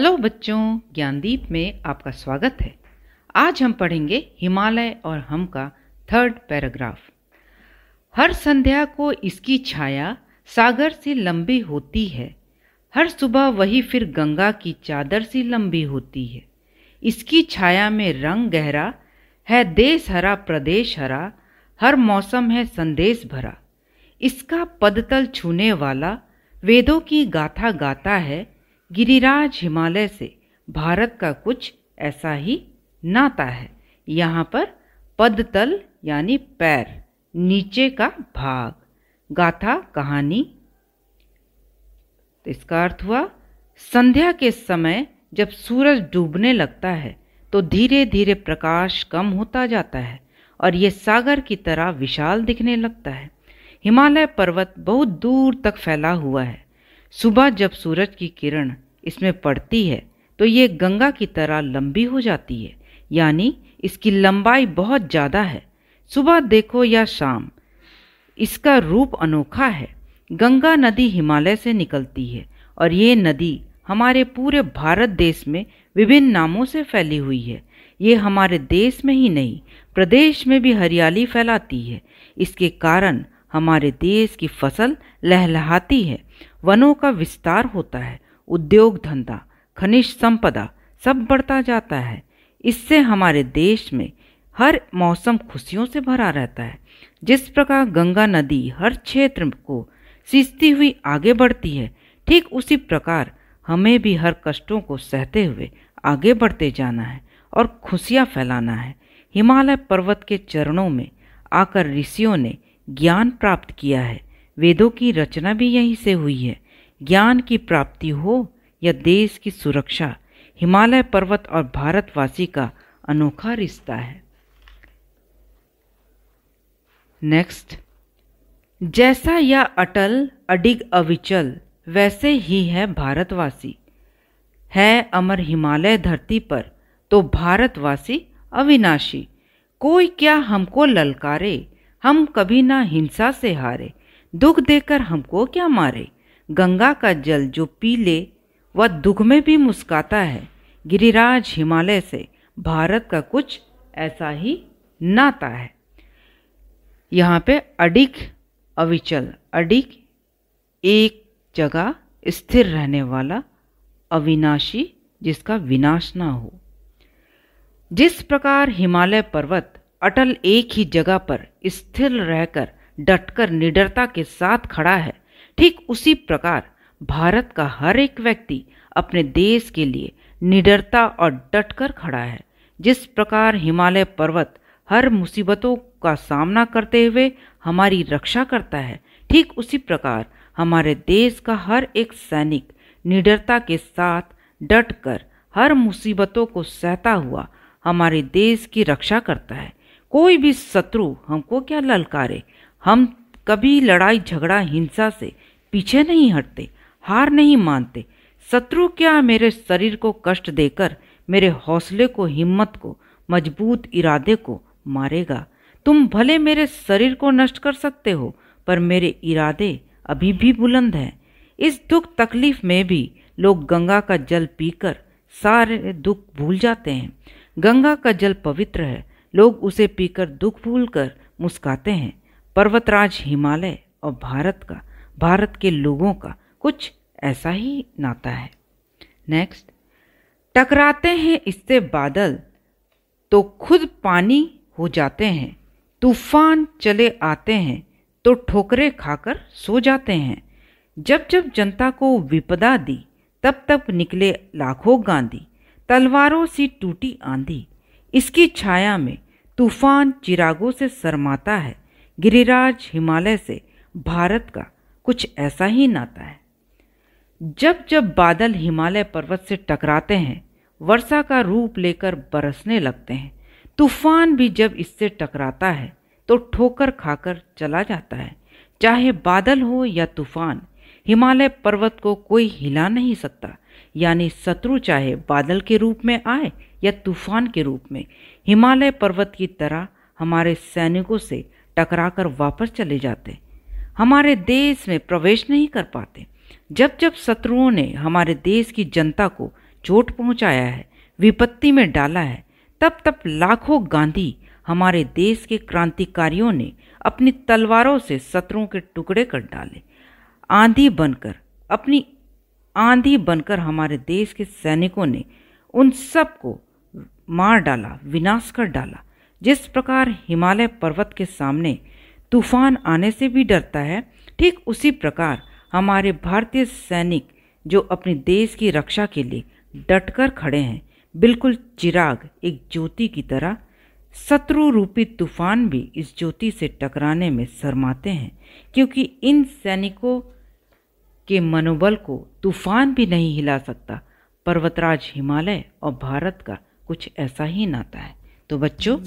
Hello बच्चों, ज्ञानदीप में आपका स्वागत है। आज हम पढ़ेंगे हिमालय और हम का थर्ड पैराग्राफ। हर संध्या को इसकी छाया सागर से लंबी होती है, हर सुबह वही फिर गंगा की चादर सी लंबी होती है। इसकी छाया में रंग गहरा है, देश हरा प्रदेश हरा, हर मौसम है संदेश भरा। इसका पदतल छूने वाला वेदों की गाथा गाता है, गिरिराज हिमालय से भारत का कुछ ऐसा ही नाता है। यहाँ पर पदतल यानी पैर, नीचे का भाग, गाथा कहानी। तो इसका अर्थ हुआ संध्या के समय जब सूरज डूबने लगता है तो धीरे धीरे प्रकाश कम होता जाता है और ये सागर की तरह विशाल दिखने लगता है। हिमालय पर्वत बहुत दूर तक फैला हुआ है। सुबह जब सूरज की किरण इसमें पड़ती है तो ये गंगा की तरह लंबी हो जाती है, यानी इसकी लंबाई बहुत ज़्यादा है। सुबह देखो या शाम, इसका रूप अनोखा है। गंगा नदी हिमालय से निकलती है और ये नदी हमारे पूरे भारत देश में विभिन्न नामों से फैली हुई है। ये हमारे देश में ही नहीं, प्रदेश में भी हरियाली फैलाती है। इसके कारण हमारे देश की फसल लहलहाती है, वनों का विस्तार होता है, उद्योग धंधा, खनिज संपदा सब बढ़ता जाता है। इससे हमारे देश में हर मौसम खुशियों से भरा रहता है। जिस प्रकार गंगा नदी हर क्षेत्र को सींचती हुई आगे बढ़ती है, ठीक उसी प्रकार हमें भी हर कष्टों को सहते हुए आगे बढ़ते जाना है और खुशियाँ फैलाना है। हिमालय पर्वत के चरणों में आकर ऋषियों ने ज्ञान प्राप्त किया है। वेदों की रचना भी यहीं से हुई है। ज्ञान की प्राप्ति हो या देश की सुरक्षा, हिमालय पर्वत और भारतवासी का अनोखा रिश्ता है। नेक्स्ट, जैसा यह अटल अडिग अविचल वैसे ही है भारतवासी। है अमर हिमालय धरती पर तो भारतवासी अविनाशी। कोई क्या हमको ललकारे, हम कभी ना हिंसा से हारे। दुख देकर हमको क्या मारे, गंगा का जल जो पी ले वह दुख में भी मुस्काता है। गिरिराज हिमालय से भारत का कुछ ऐसा ही नाता है। यहाँ पे अडिग अविचल, अडिग एक जगह स्थिर रहने वाला, अविनाशी जिसका विनाश ना हो। जिस प्रकार हिमालय पर्वत अटल एक ही जगह पर स्थिर रहकर डटकर निडरता के साथ खड़ा है, ठीक उसी प्रकार भारत का हर एक व्यक्ति अपने देश के लिए निडरता और डटकर खड़ा है। जिस प्रकार हिमालय पर्वत हर मुसीबतों का सामना करते हुए हमारी रक्षा करता है, ठीक उसी प्रकार हमारे देश का हर एक सैनिक निडरता के साथ डटकर हर मुसीबतों को सहता हुआ हमारे देश की रक्षा करता है। कोई भी शत्रु हमको क्या ललकारे, हम कभी लड़ाई झगड़ा हिंसा से पीछे नहीं हटते, हार नहीं मानते। शत्रु क्या मेरे शरीर को कष्ट देकर मेरे हौसले को, हिम्मत को, मजबूत इरादे को मारेगा। तुम भले मेरे शरीर को नष्ट कर सकते हो, पर मेरे इरादे अभी भी बुलंद हैं। इस दुख तकलीफ में भी लोग गंगा का जल पीकर सारे दुख भूल जाते हैं। गंगा का जल पवित्र है, लोग उसे पीकर दुख भूलकर मुस्काते हैं। पर्वतराज हिमालय और भारत के लोगों का कुछ ऐसा ही नाता है। नेक्स्ट, टकराते हैं इससे बादल तो खुद पानी हो जाते हैं, तूफान चले आते हैं तो ठोकरे खाकर सो जाते हैं। जब जब जनता को विपदा दी तब तब निकले लाखों गांधी, तलवारों सी टूटी आंधी। इसकी छाया में तूफान चिरागों से शर्माता है। गिरिराज हिमालय से भारत का कुछ ऐसा ही नाता है। जब जब बादल हिमालय पर्वत से टकराते हैं, वर्षा का रूप लेकर बरसने लगते हैं। तूफान भी जब इससे टकराता है तो ठोकर खाकर चला जाता है। चाहे बादल हो या तूफान, हिमालय पर्वत को कोई हिला नहीं सकता। यानी शत्रु चाहे बादल के रूप में आए या तूफान के रूप में, हिमालय पर्वत की तरह हमारे सैनिकों से टकराकर वापस चले जाते, हमारे देश में प्रवेश नहीं कर पाते। जब जब शत्रुओं ने हमारे देश की जनता को चोट पहुंचाया है, विपत्ति में डाला है, तब लाखों गांधी हमारे देश के क्रांतिकारियों ने अपनी तलवारों से शत्रुओं के टुकड़े कर डाले। आंधी बनकर हमारे देश के सैनिकों ने उन सब को मार डाला, विनाश कर डाला। जिस प्रकार हिमालय पर्वत के सामने तूफान आने से भी डरता है, ठीक उसी प्रकार हमारे भारतीय सैनिक जो अपने देश की रक्षा के लिए डटकर खड़े हैं, बिल्कुल चिराग एक ज्योति की तरह। शत्रु रूपी तूफान भी इस ज्योति से टकराने में शर्माते हैं, क्योंकि इन सैनिकों के मनोबल को तूफान भी नहीं हिला सकता। पर्वतराज हिमालय और भारत का कुछ ऐसा ही नाता है। तो बच्चों,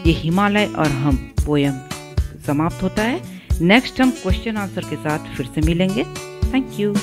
ये हिमालय और हम पोयम समाप्त होता है। नेक्स्ट हम क्वेश्चन आंसर के साथ फिर से मिलेंगे। Thank you.